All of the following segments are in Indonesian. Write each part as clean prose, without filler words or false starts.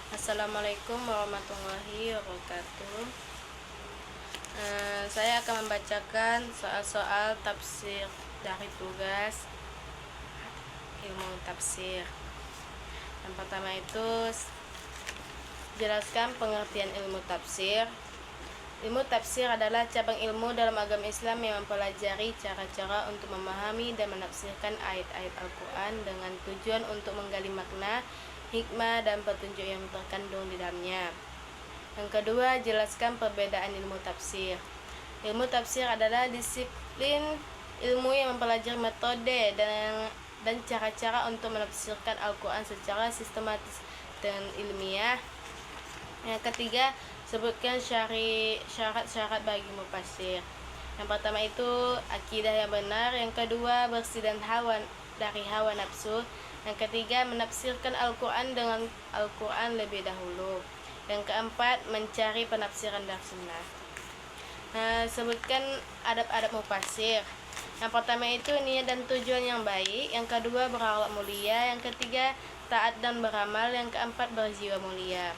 Assalamualaikum warahmatullahi wabarakatuh. Saya akan membacakan soal-soal tafsir dari tugas ilmu tafsir. Yang pertama itu, jelaskan pengertian ilmu tafsir. Ilmu tafsir adalah cabang ilmu dalam agama Islam yang mempelajari cara-cara untuk memahami dan menafsirkan ayat-ayat Al-Quran dengan tujuan untuk menggali makna, hikmah, dan petunjuk yang terkandung di dalamnya. Yang kedua, jelaskan perbedaan ilmu tafsir. Ilmu tafsir adalah disiplin ilmu yang mempelajari metode dan cara-cara untuk menafsirkan Al-Quran secara sistematis dan ilmiah. Yang ketiga, sebutkan syarat-syarat bagi mufassir. Yang pertama itu akidah yang benar. Yang kedua, bersih dari hawa nafsu. Yang ketiga, menafsirkan Al-Quran dengan Al-Quran lebih dahulu. Yang keempat, mencari penafsiran dari sunnah. Sebutkan adab-adab mufassir. Yang pertama itu niat dan tujuan yang baik. Yang kedua, berakhlak mulia. Yang ketiga, taat dan beramal. Yang keempat, berjiwa mulia.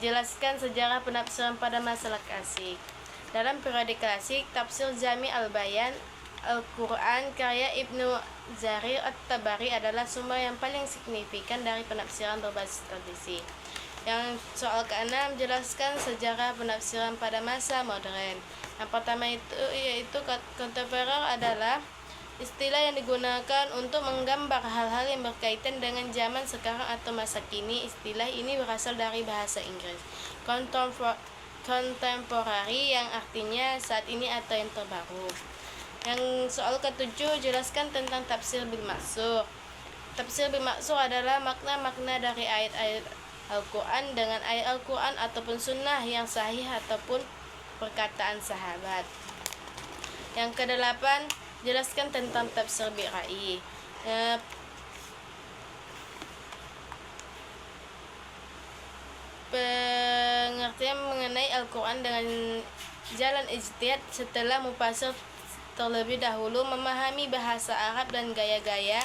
Jelaskan sejarah penafsiran pada masalah klasik. Dalam periode klasik, tafsir Jami' al-Bayan Al-Quran karya Ibnu Jarir At-Tabari adalah sumber yang paling signifikan dari penafsiran berbasis tradisi. Yang soal ke-6, jelaskan sejarah penafsiran pada masa modern. Yang pertama itu yaitu kontemporer adalah istilah yang digunakan untuk menggambar hal-hal yang berkaitan dengan zaman sekarang atau masa kini. Istilah ini berasal dari bahasa Inggris contemporary yang artinya saat ini atau yang terbaru. Yang soal ke-7, jelaskan tentang tafsir bil maksur. Tafsir bil maksur adalah makna-makna dari ayat-ayat Al-Quran dengan ayat Al-Quran ataupun sunnah yang sahih ataupun perkataan sahabat. Yang ke-8, jelaskan tentang tafsir bil ra'i. Pengertian mengenai Al-Quran dengan jalan ijtihad setelah mufassir terlebih dahulu memahami bahasa Arab dan gaya-gaya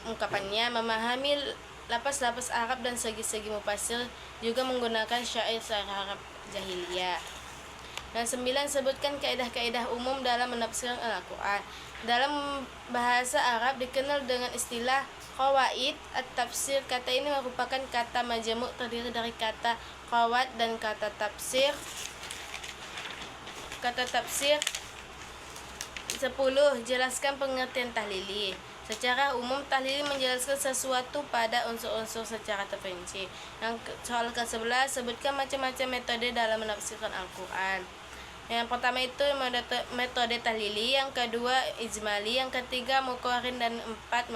ungkapannya, memahami lapas-lapas Arab dan segi-segi mufassir, juga menggunakan syair-syair Arab jahiliyah. Dan 9, sebutkan kaidah-kaidah umum dalam menafsirkan Al-Quran. Dalam bahasa Arab dikenal dengan istilah qawaid at-tafsir. Kata ini merupakan kata majmuk terdiri dari kata qawad dan kata tafsir. Kata tafsir 10, jelaskan pengertian tahlili. Secara umum, tahlil menjelaskan sesuatu pada unsur-unsur secara terperinci. Yang soal ke-11, sebutkan macam-macam metode dalam menafsirkan Al-Quran. Yang pertama itu metode tahlili, yang kedua ijmali, yang ketiga muqarrin, dan 4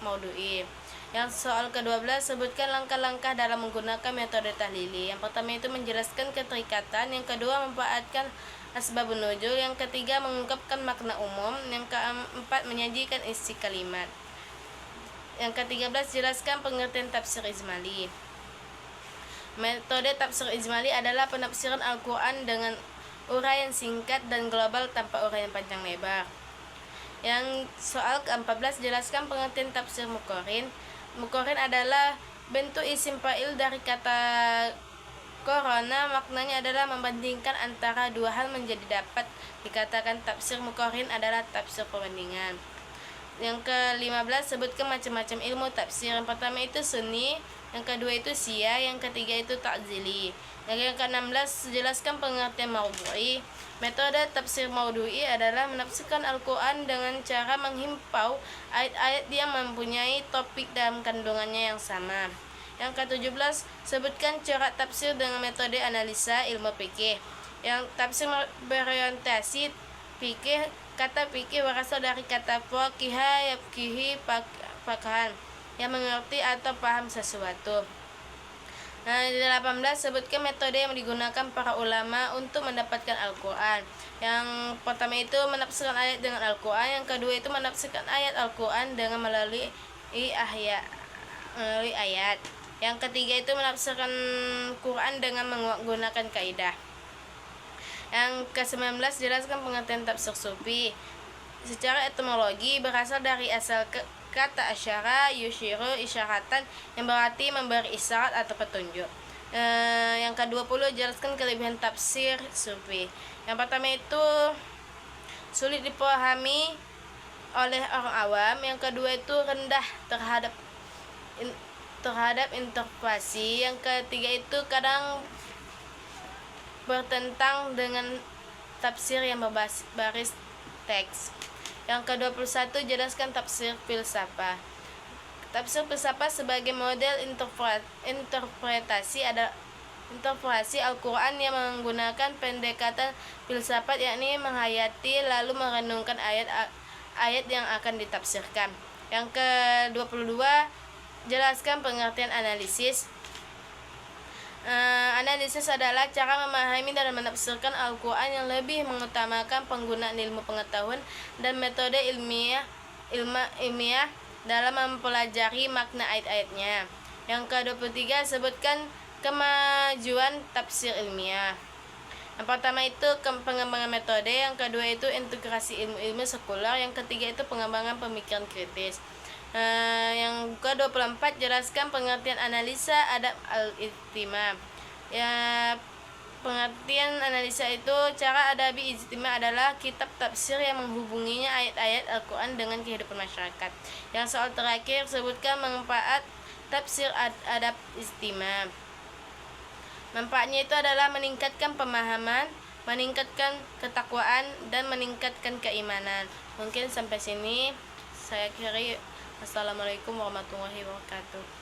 maudhu'i. Yang soal ke-12, sebutkan langkah-langkah dalam menggunakan metode tahlili. Yang pertama itu menjelaskan keterikatan, yang kedua memanfaatkan asbabun nuzul, yang ketiga mengungkapkan makna umum, yang keempat menyajikan isi kalimat. Yang ke-13, jelaskan pengertian tafsir ijmali. Metode tafsir ijmali adalah penafsiran Al-Quran dengan uraian singkat dan global tanpa uraian panjang lebar. Yang soal ke-14, jelaskan pengertian tafsir muqarrin. Muqarrin adalah bentuk isim fa'il dari kata korona, maknanya adalah membandingkan antara dua hal menjadi dapat dikatakan tafsir muqarrin adalah tafsir perbandingan. Yang ke-15, sebutkan macam-macam ilmu tafsir. Yang pertama itu sunni, yang kedua itu syiah, yang ketiga itu ta'zili. Yang ke-16, jelaskan pengertian maudhu'i. Metode tafsir maudhu'i adalah menafsirkan Al-Quran dengan cara menghimpau ayat-ayat yang mempunyai topik dalam kandungannya yang sama. Yang ke-17, sebutkan corak tafsir dengan metode analisa ilmu fikih. Yang tafsir berorientasi fikih. Kata fikih berasal dari kata faqiha yafqihi faqhan, yang mengerti atau paham sesuatu. Yang 18, sebutkan metode yang digunakan para ulama untuk mendapatkan Al-Quran. Yang pertama itu menafsirkan ayat dengan Al-Quran. Yang kedua itu menafsirkan ayat Al-Quran dengan melalui ayat. Yang ketiga itu menafsirkan Quran dengan menggunakan kaidah. Yang ke-19, jelaskan pengertian tafsir sufi. Secara etimologi berasal dari kata asyara yushiru isyaratan yang berarti memberi isyarat atau petunjuk. Yang ke-20 jelaskan kelebihan tafsir sufi. Yang pertama itu sulit dipahami oleh orang awam. Yang kedua itu rendah terhadap interpretasi. Yang ketiga itu kadang bertentang dengan tafsir yang berbaris teks. Yang ke-21 jelaskan tafsir filsafah. Tafsir filsafah sebagai model interpretasi Al-Quran yang menggunakan pendekatan filsafat, yakni menghayati lalu merenungkan ayat yang akan ditafsirkan. Yang ke-22 jelaskan pengertian analisis. Analisis adalah cara memahami dan menafsirkan Al-Quran yang lebih mengutamakan penggunaan ilmu pengetahuan dan metode ilmiah dalam mempelajari makna ayat-ayatnya. Yang ke-23 sebutkan kemajuan tafsir ilmiah. Yang pertama itu pengembangan metode, yang kedua itu integrasi ilmu-ilmu sekuler, yang ketiga itu pengembangan pemikiran kritis. Yang ke-24 jelaskan pengertian analisa adab al-ijtima. Ya, pengertian analisa itu cara adabi ijtima adalah kitab tafsir yang menghubunginya ayat-ayat Al-Quran dengan kehidupan masyarakat. Yang soal terakhir sebutkan manfaat tafsir adab ijtima. Manfaatnya itu adalah meningkatkan pemahaman, meningkatkan ketakwaan, dan meningkatkan keimanan. Mungkin sampai sini saya akhiri. Assalamualaikum warahmatullahi wabarakatuh.